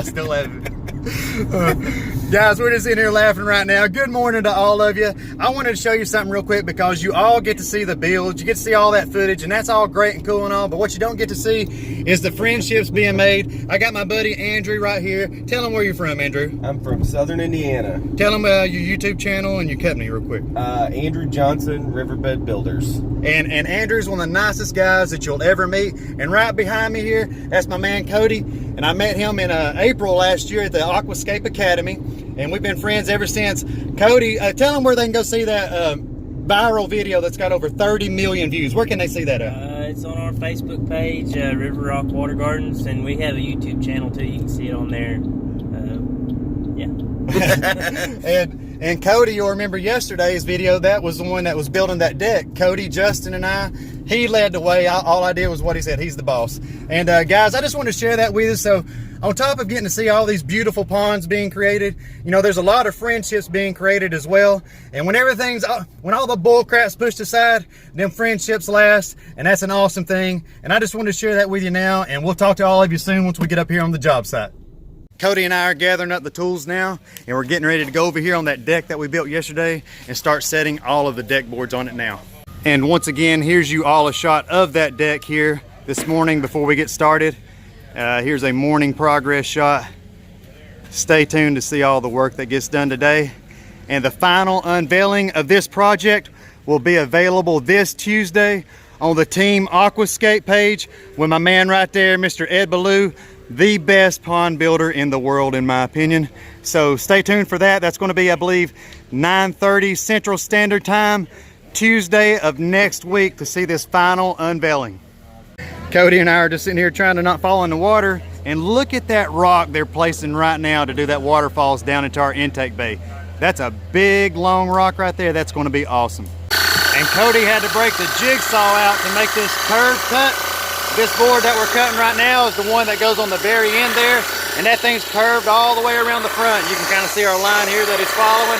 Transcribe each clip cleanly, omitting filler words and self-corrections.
Still laughing. Guys, we're just in here laughing right now. Good morning to all of you. I wanted to show you something real quick because you all get to see the builds. You get to see all that footage, and that's all great and cool and all, but what you don't get to see is the friendships being made. I got my buddy Andrew right here. Tell him where you're from, Andrew. I'm from Southern Indiana. Tell him your YouTube channel and your company real quick. Andrew Johnson, Riverbed Builders. And Andrew's one of the nicest guys that you'll ever meet. And right behind me here, that's my man Cody. And I met him in April last year at the Aquascape Academy. And we've been friends ever since. Cody, tell them where they can go see that viral video that's got over 30 million views. Where can they see that at? It's on our Facebook page, River Rock Water Gardens, and we have a YouTube channel too. You can see it on there. Yeah. and Cody, you'll remember yesterday's video. That was the one that was building that deck. Cody, Justin, and I. He led the way. All I did was what he said. He's the boss. And guys, I just want to share that with you. So on top of getting to see all these beautiful ponds being created, you know, there's a lot of friendships being created as well. And when all the bull crap's pushed aside, them friendships last, and that's an awesome thing. And I just wanted to share that with you now, and we'll talk to all of you soon once we get up here on the job site. Cody and I are gathering up the tools now, and we're getting ready to go over here on that deck that we built yesterday and start setting all of the deck boards on it now. And once again, here's you all a shot of that deck here this morning before we get started. Here's a morning progress shot. Stay tuned to see all the work that gets done today. And the final unveiling of this project will be available this Tuesday on the Team Aquascape page with my man right there, Mr. Beaulieu, the best pond builder in the world, in my opinion. So stay tuned for that. That's going to be, I believe, 9:30 Central Standard Time, Tuesday of next week, to see this final unveiling. Cody and I are just sitting here trying to not fall in the water, and look at that rock they're placing right now to do that waterfalls down into our intake bay. That's a big long rock right there. That's going to be awesome. And Cody had to break the jigsaw out to make this curve cut. This board that we're cutting right now is the one that goes on the very end there, and that thing's curved all the way around the front. You can kind of see our line here that it's following.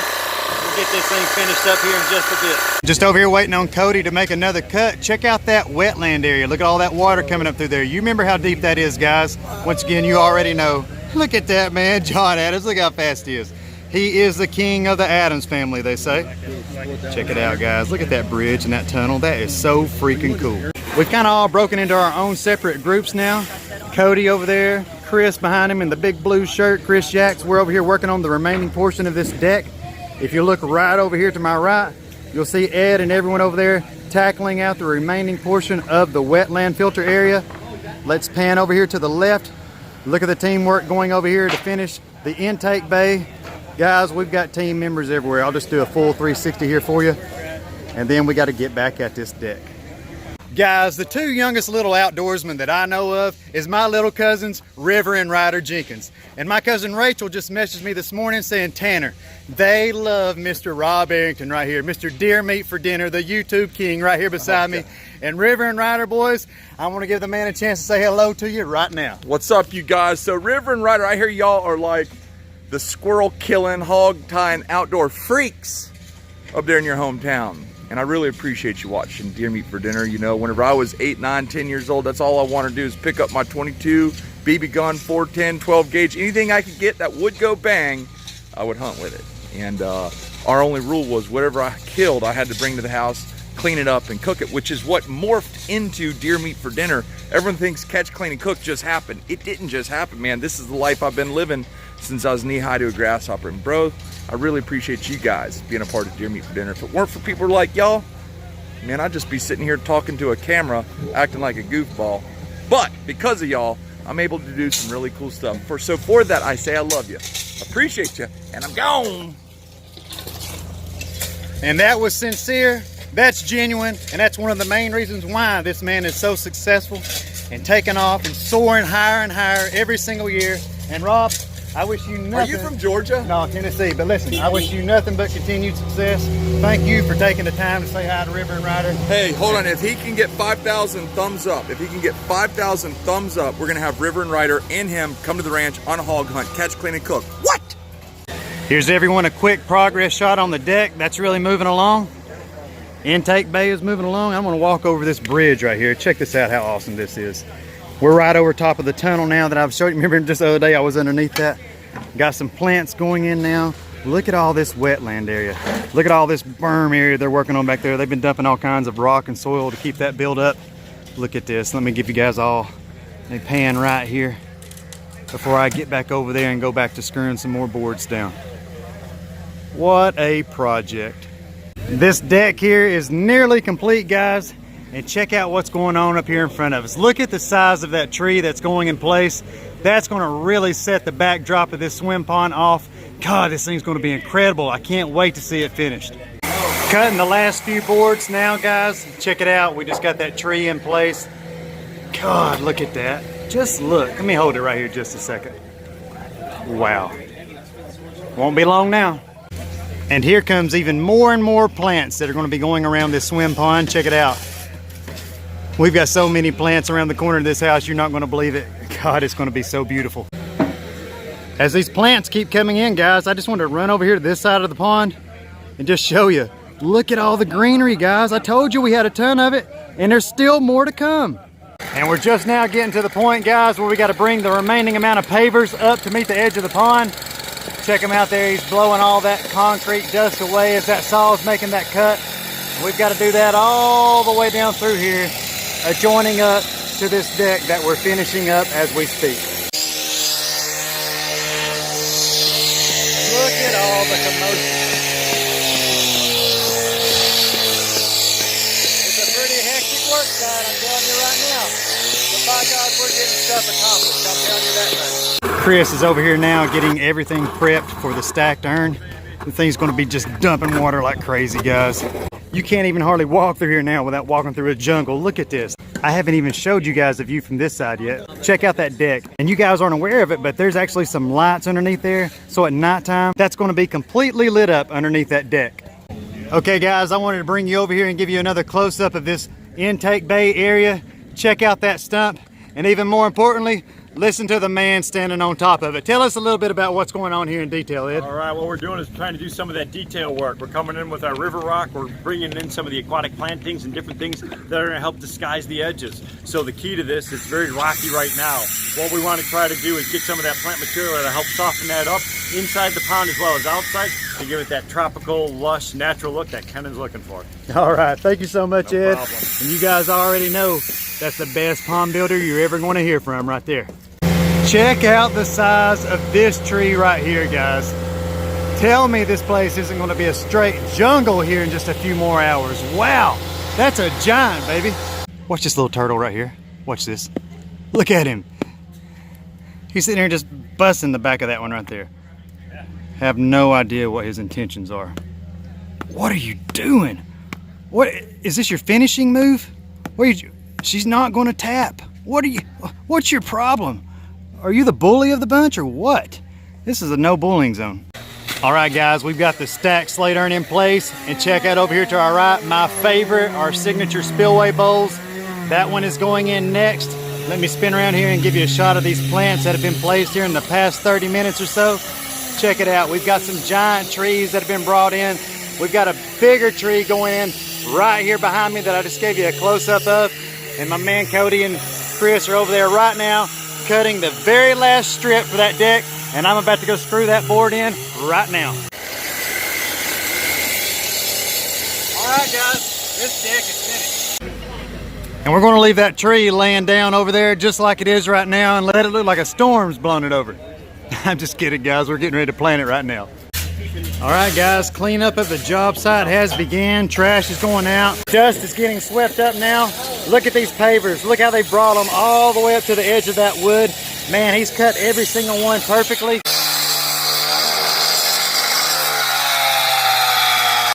We'll get this thing finished up here in just a bit. Just over here waiting on Cody to make another cut. Check out that wetland area. Look at all that water coming up through there. You remember how deep that is, guys. Once again, you already know. Look at that, man. John Adams, look how fast he is. He is the king of the Adams family, they say. Check it out, guys. Look at that bridge and that tunnel. That is so freaking cool. We've kind of all broken into our own separate groups now. Cody over there, Chris behind him in the big blue shirt, Chris Jacks. We're over here working on the remaining portion of this deck. If you look right over here to my right, you'll see Ed and everyone over there tackling out the remaining portion of the wetland filter area. Let's pan over here to the left. Look at the teamwork going over here to finish the intake bay. Guys, we've got team members everywhere. I'll just do a full 360 here for you. And then we got to get back at this deck. Guys, the two youngest little outdoorsmen that I know of is my little cousins, River and Ryder Jenkins. And my cousin Rachel just messaged me this morning saying, Tanner, they love Mr. Rob Arrington right here, Mr. Deer Meat for Dinner, the YouTube king right here beside me. And River and Ryder, boys, I want to give the man a chance to say hello to you right now. What's up, you guys? So River and Ryder, I hear y'all are like the squirrel killing, hog tying outdoor freaks up there in your hometown. And I really appreciate you watching Deer Meat for Dinner. You know, whenever I was 8, 9, 10 years old, that's all I wanted to do is pick up my 22, BB gun, 410, 12 gauge, anything I could get that would go bang, I would hunt with it. And our only rule was whatever I killed, I had to bring to the house, clean it up and cook it, which is what morphed into Deer Meat for Dinner. Everyone thinks catch, clean, and cook just happened. It didn't just happen, man. This is the life I've been living since I was knee-high to a grasshopper. And bro, I really appreciate you guys being a part of Deer Meat for Dinner. If it weren't for people like y'all, man, I'd just be sitting here talking to a camera, acting like a goofball. But because of y'all, I'm able to do some really cool stuff. So for that, I say I love you, appreciate you, and I'm gone. And that was sincere, that's genuine, and that's one of the main reasons why this man is so successful and taking off and soaring higher and higher every single year. And Rob, I wish you nothing. Are you from Georgia? No, Tennessee. But listen, I wish you nothing but continued success. Thank you for taking the time to say hi to River and Ryder. Hey, hold on. If he can get 5,000 thumbs up, we're going to have River and Ryder and him come to the ranch on a hog hunt, catch, clean, and cook. What? Here's everyone a quick progress shot on the deck. That's really moving along. Intake bay is moving along. I'm going to walk over this bridge right here. Check this out, how awesome this is. We're right over top of the tunnel now that I've showed you. Remember just the other day I was underneath that? Got some plants going in now. Look at all this wetland area. Look at all this berm area they're working on back there. They've been dumping all kinds of rock and soil to keep that build up. Look at this. Let me give you guys all a pan right here before I get back over there and go back to screwing some more boards down. What a project. This deck here is nearly complete, guys. And check out what's going on up here in front of us. Look at the size of that tree that's going in place. That's going to really set the backdrop of this swim pond off. God, this thing's going to be incredible. I can't wait to see it finished. Cutting the last few boards now, guys. Check it out. We just got that tree in place. God, look at that. Just look. Let me hold it right here just a second. Wow. Won't be long now. And here comes even more and more plants that are going to be going around this swim pond. Check it out. We've got so many plants around the corner of this house, you're not going to believe it. God, it's going to be so beautiful. As these plants keep coming in, guys, I just wanted to run over here to this side of the pond and just show you. Look at all the greenery, guys. I told you we had a ton of it, and there's still more to come. And we're just now getting to the point, guys, where we got to bring the remaining amount of pavers up to meet the edge of the pond. Check him out there. He's blowing all that concrete dust away as that saw is making that cut. We've got to do that all the way down through here, adjoining up to this deck that we're finishing up as we speak. Look at all the commotion. It's a pretty hectic work site, I'm telling you right now. But by God, we're getting stuff accomplished, I'm telling you that much. Chris is over here now getting everything prepped for the stacked urn. The thing's going to be just dumping water like crazy, guys. You can't even hardly walk through here now without walking through a jungle. Look at this. I haven't even showed you guys a view from this side yet. Check out that deck. And you guys aren't aware of it, but there's actually some lights underneath there. So at nighttime, that's going to be completely lit up underneath that deck. Okay, guys, I wanted to bring you over here and give you another close-up of this intake bay area. Check out that stump. And even more importantly, listen to the man standing on top of it. Tell us a little bit about what's going on here in detail, Ed. All right, what we're doing is trying to do some of that detail work. We're coming in with our river rock. We're bringing in some of the aquatic plantings and different things that are going to help disguise the edges. So the key to this, it's very rocky right now. What we want to try to do is get some of that plant material to help soften that up inside the pond as well as outside to give it that tropical, lush, natural look that Kenan's looking for. All right, thank you so much, No Ed. problem. And you guys already know that's the best pond builder you're ever going to hear from right there. Check out the size of this tree right here, guys. Tell me this place isn't going to be a straight jungle here in just a few more hours. Wow, that's a giant, baby. Watch this little turtle right here. Watch this. Look at him. He's sitting here just busting the back of that one right there. Have no idea what his intentions are. What are you doing? What is this, your finishing move? She's not going to tap. What's your problem? Are you the bully of the bunch or what? This is a no bullying zone. All right, guys, we've got the stacked slate urn in place. And check out over here to our right, my favorite, our signature spillway bowls. That one is going in next. Let me spin around here and give you a shot of these plants that have been placed here in the past 30 minutes or so. Check it out. We've got some giant trees that have been brought in. We've got a bigger tree going in right here behind me that I just gave you a close-up of. And my man Cody and Chris are over there right now cutting the very last strip for that deck, and I'm about to go screw that board in right now. All right, guys, this deck is finished. And we're going to leave that tree laying down over there just like it is right now and let it look like a storm's blown it over. I'm just kidding, guys. We're getting ready to plant it right now. All right, guys, cleanup of the job site has began. Trash is going out. Dust is getting swept up now. Look at these pavers. Look how they brought them all the way up to the edge of that wood. Man, he's cut every single one perfectly.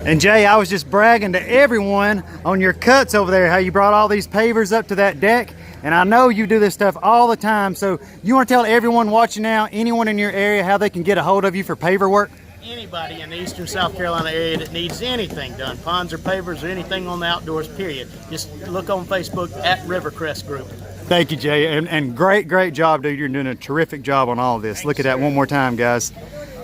And Jay, I was just bragging to everyone on your cuts over there, how you brought all these pavers up to that deck. And I know you do this stuff all the time. So you want to tell everyone watching now, anyone in your area, how they can get a hold of you for paver work? Anybody in the eastern South Carolina area that needs anything done, ponds or pavers or anything on the outdoors, period, just look on Facebook at Rivercrest Group. Thank you, Jay, and great job, dude. You're doing a terrific job on all of this. Look at that one more time, guys.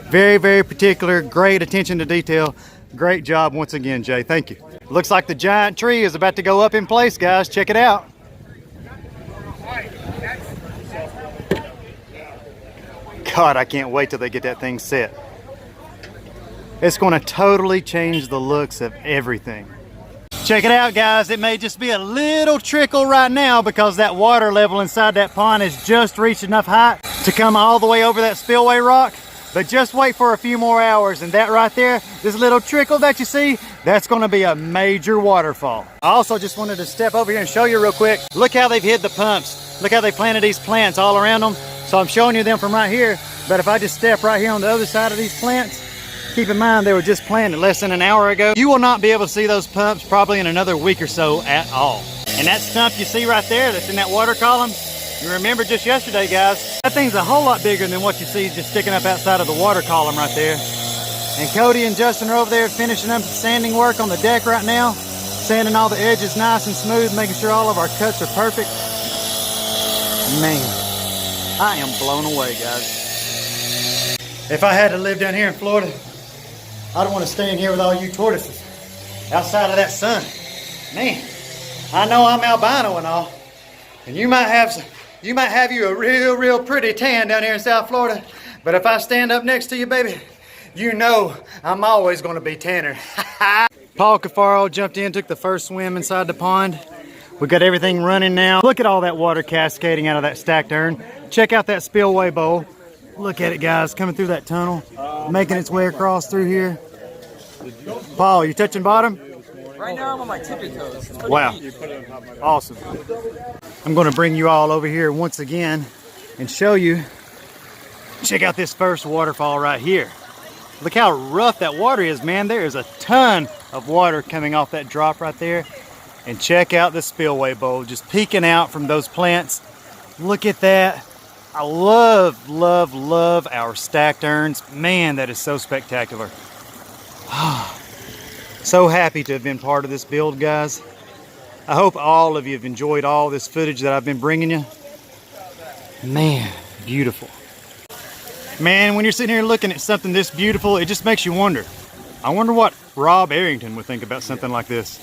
Very particular, great attention to detail. Great job once again, Jay. Thank you. Looks like the giant tree is about to go up in place, guys. Check it out. God, I can't wait till they get that thing set. It's going to totally change the looks of everything. Check it out, guys. It may just be a little trickle right now because that water level inside that pond has just reached enough height to come all the way over that spillway rock. But just wait for a few more hours, and that right there, this little trickle that you see, that's going to be a major waterfall. I also just wanted to step over here and show you real quick. Look how they've hid the pumps. Look how they planted these plants all around them. So I'm showing you them from right here, but if I just step right here on the other side of these plants, keep in mind they were just planted less than an hour ago. You will not be able to see those pumps probably in another week or so at all. And that stump you see right there that's in that water column, you remember just yesterday, guys, that thing's a whole lot bigger than what you see just sticking up outside of the water column right there. And Cody and Justin are over there finishing up sanding work on the deck right now, sanding all the edges nice and smooth, making sure all of our cuts are perfect. Man, I am blown away, guys. If I had to live down here in Florida, I'd want to stay in here with all you tortoises outside of that sun. Man, I know I'm albino and all, and you might have you a real pretty tan down here in South Florida, but if I stand up next to you, baby, you know I'm always going to be tanner. Paul Cuffaro jumped in, took the first swim inside the pond. We got everything running now. Look at all that water cascading out of that stacked urn. Check out that spillway bowl. Look at it, guys, coming through that tunnel, making its way across through here. Paul, you touching bottom? Right now I'm on my tippy toes. Wow, awesome. I'm going to bring you all over here once again and show you. Check out this first waterfall right here. Look how rough that water is, man. There is a ton of water coming off that drop right there. And check out the spillway bowl just peeking out from those plants. Look at that. I love our stacked urns. Man, that is so spectacular. So happy to have been part of this build, guys. I hope all of you have enjoyed all this footage that I've been bringing you. Man, beautiful. Man, when you're sitting here looking at something this beautiful, it just makes you wonder. I wonder what Rob Arrington would think about something like this.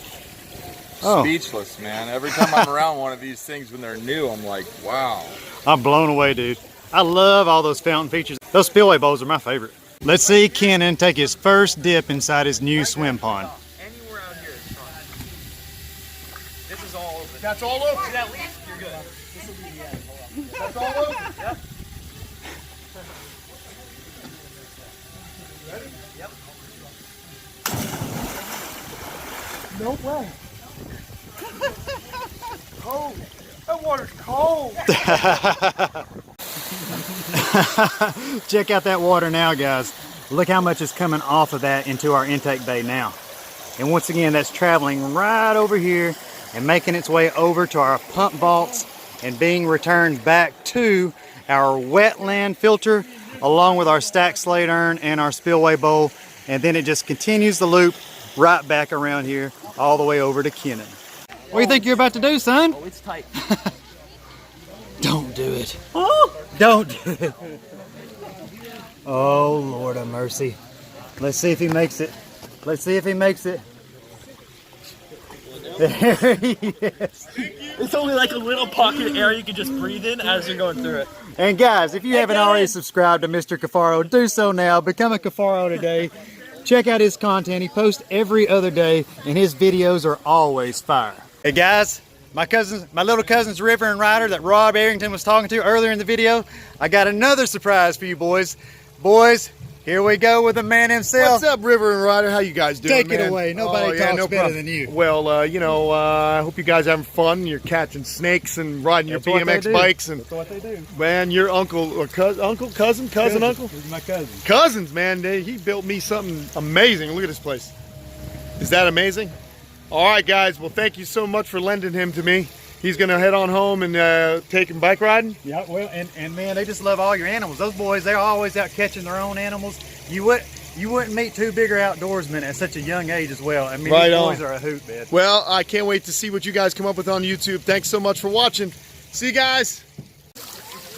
Oh. Speechless, man. Every time I'm around one of these things when they're new, I'm like, wow. I'm blown away, dude. I love all those fountain features. Those spillway bowls are my favorite. Let's see Kenan take his first dip inside his new swim pond. Anywhere out here is fine. This is all open. That's all open. At least you're good. This will be the end. Hold on. That's all open. Yep. Ready? Yep. No way. Cold. That water's cold. Check out that water now, guys. Look how much is coming off of that into our intake bay now. And once again, that's traveling right over here and making its way over to our pump vaults and being returned back to our wetland filter along with our stacked slate urn and our spillway bowl. And then it just continues the loop right back around here all the way over to Kenan. What do you think you're about to do, son? Oh, it's tight. Don't do it. Oh, don't do it. Oh, Lord of mercy. Let's see if he makes it. Let's see if he makes it. There he is. It's only like a little pocket of air you can just breathe in as you're going through it. And guys, if you haven't already subscribed to Mr. Cuffaro, do so now. Become a Cuffaro today. Check out his content. He posts every other day, and his videos are always fire. Hey guys, my little cousin's River and Ryder that Rob Arrington was talking to earlier in the video, I got another surprise for you boys. Boys, here we go with the man himself. What's up, River and Ryder? How you guys doing, Take man? it away. Nobody talks better than you. Well, you know, I hope you guys are having fun. You're catching snakes and riding your BMX bikes. And that's what they do. Man, your uncle or cousin? This is my cousin. Cousins, man. He built me something amazing. Look at this place. Is that amazing? All right, guys. Well, thank you so much for lending him to me. He's going to head on home and take him bike riding. Yeah, well, and man, they just love all your animals. Those boys, they're always out catching their own animals. You wouldn't meet two bigger outdoorsmen at such a young age as well. I mean, right these on. boys are a hoot, man. Well, I can't wait to see what you guys come up with on YouTube. Thanks so much for watching. See you guys.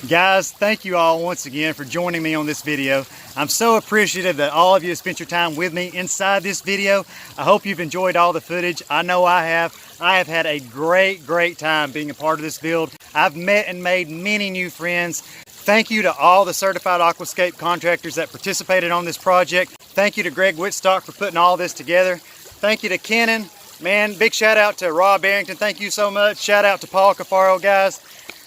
Guys, thank you all once again for joining me on this video. I'm so appreciative that all of you have spent your time with me inside this video. I hope you've enjoyed all the footage. I know I have. I have had a great time being a part of this build. I've met and made many new friends. Thank you to all the certified Aquascape contractors that participated on this project. Thank you to Greg Whitstock for putting all this together. Thank you to Kenan. Man, big shout out to Rob Arrington. Thank you so much. Shout out to Paul Cuffaro, guys.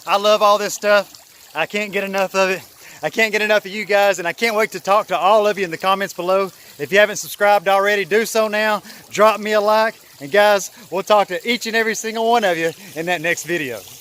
I love all this stuff. I can't get enough of it. I can't get enough of you guys, and I can't wait to talk to all of you in the comments below. If you haven't subscribed already, do so now. Drop me a like. And guys, we'll talk to each and every single one of you in that next video.